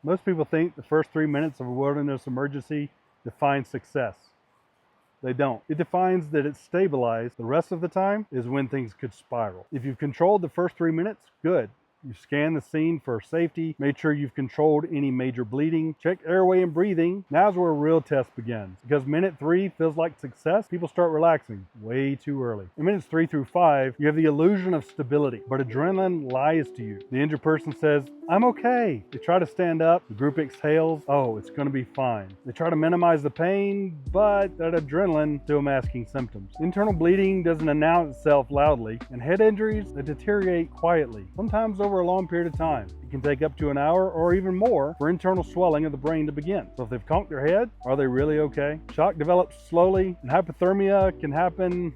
Most people think the first 3 minutes of a wilderness emergency defines success. They don't. It defines that it's stabilized. The rest of the time is when things could spiral. If you've controlled the first 3 minutes, good. You scan the scene for safety, made sure you've controlled any major bleeding, check airway and breathing. Now's where a real test begins. Because minute 3 feels like success, people start relaxing way too early. In minutes 3 through 5, you have the illusion of stability, but adrenaline lies to you. The injured person says, "I'm okay." They try to stand up, the group exhales, "Oh, it's gonna be fine." They try to minimize the pain, but that adrenaline still masking symptoms. Internal bleeding doesn't announce itself loudly, and head injuries, they deteriorate quietly, sometimes over a long period of time. It can take up to an hour or even more for internal swelling of the brain to begin. So if they've conked their head, are they really okay? Shock develops slowly, and hypothermia can happen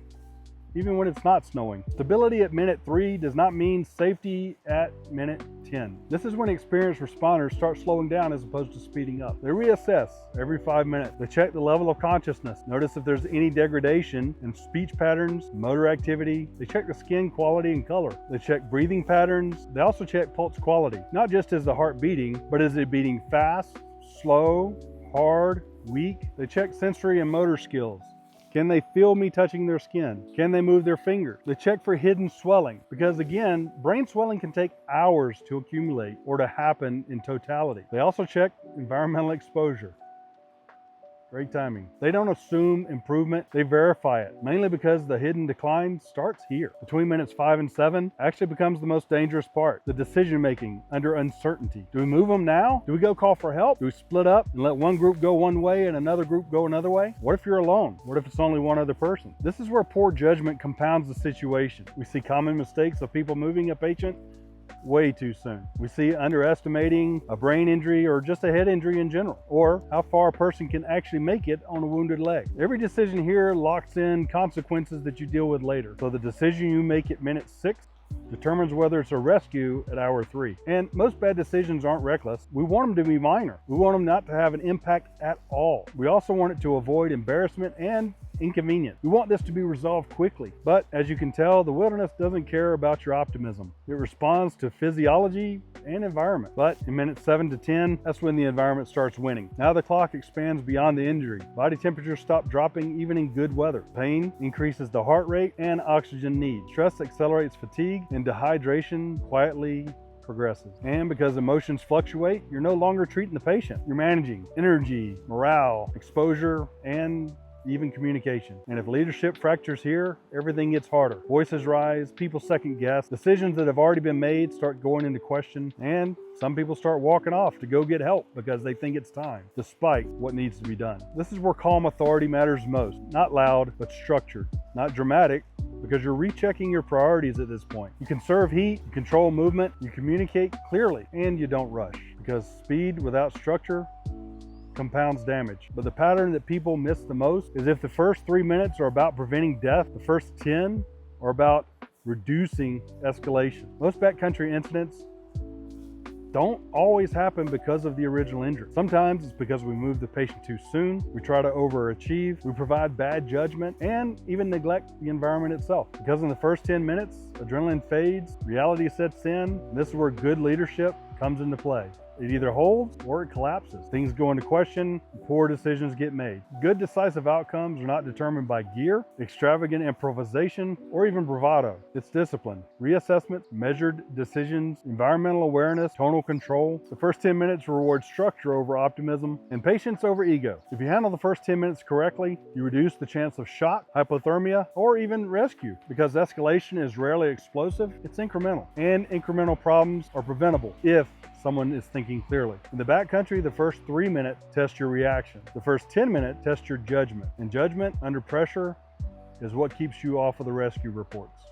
even when it's not snowing. Stability at minute 3 does not mean safety at minute 10. This is when experienced responders start slowing down as opposed to speeding up. They reassess every 5 minutes. They check the level of consciousness. Notice if there's any degradation in speech patterns, motor activity. They check the skin quality and color. They check breathing patterns. They also check pulse quality. Not just is the heart beating, but is it beating fast, slow, hard, weak? They check sensory and motor skills. Can they feel me touching their skin? Can they move their fingers? They check for hidden swelling because, again, brain swelling can take hours to accumulate or to happen in totality. They also check environmental exposure. Great timing. They don't assume improvement, they verify it, mainly because the hidden decline starts here. Between minutes 5 and 7 actually becomes the most dangerous part, the decision making under uncertainty. Do we move them now? Do we go call for help? Do we split up and let one group go one way and another group go another way? What if you're alone? What if it's only one other person? This is where poor judgment compounds the situation. We see common mistakes of people moving a patient way too soon. We see underestimating a brain injury or just a head injury in general, or how far a person can actually make it on a wounded leg. Every decision here locks in consequences that you deal with later. So the decision you make at minute 6 determines whether it's a rescue at hour 3. And most bad decisions aren't reckless. We want them to be minor. We want them not to have an impact at all. We also want it to avoid embarrassment and inconvenience. We want this to be resolved quickly. But as you can tell, the wilderness doesn't care about your optimism. It responds to physiology and environment. But in minutes 7 to 10, that's when the environment starts winning. Now the clock expands beyond the injury. Body temperatures stop dropping even in good weather. Pain increases the heart rate and oxygen needs. Stress accelerates fatigue, and dehydration quietly progresses. And because emotions fluctuate, you're no longer treating the patient. You're managing energy, morale, exposure, and even communication. And if leadership fractures here, everything gets harder. Voices rise, people second guess, decisions that have already been made start going into question, and some people start walking off to go get help because they think it's time, despite what needs to be done. This is where calm authority matters most. Not loud, but structured. Not dramatic, because you're rechecking your priorities at this point. You conserve heat, you control movement, you communicate clearly, and you don't rush. Because speed without structure compounds damage. But the pattern that people miss the most is if the first 3 minutes are about preventing death, the first 10 are about reducing escalation. Most backcountry incidents don't always happen because of the original injury. Sometimes it's because we move the patient too soon, we try to overachieve, we provide bad judgment, and even neglect the environment itself. Because in the first 10 minutes, adrenaline fades, reality sets in, and this is where good leadership comes into play. It either holds or it collapses. Things go into question, poor decisions get made. Good decisive outcomes are not determined by gear, extravagant improvisation, or even bravado. It's discipline, reassessment, measured decisions, environmental awareness, tonal control. The first 10 minutes reward structure over optimism and patience over ego. If you handle the first 10 minutes correctly, you reduce the chance of shock, hypothermia, or even rescue. Because escalation is rarely explosive, it's incremental. And incremental problems are preventable if someone is thinking clearly. In the backcountry, the first 3 minutes test your reaction. The first 10 minutes test your judgment. And judgment under pressure is what keeps you off of the rescue reports.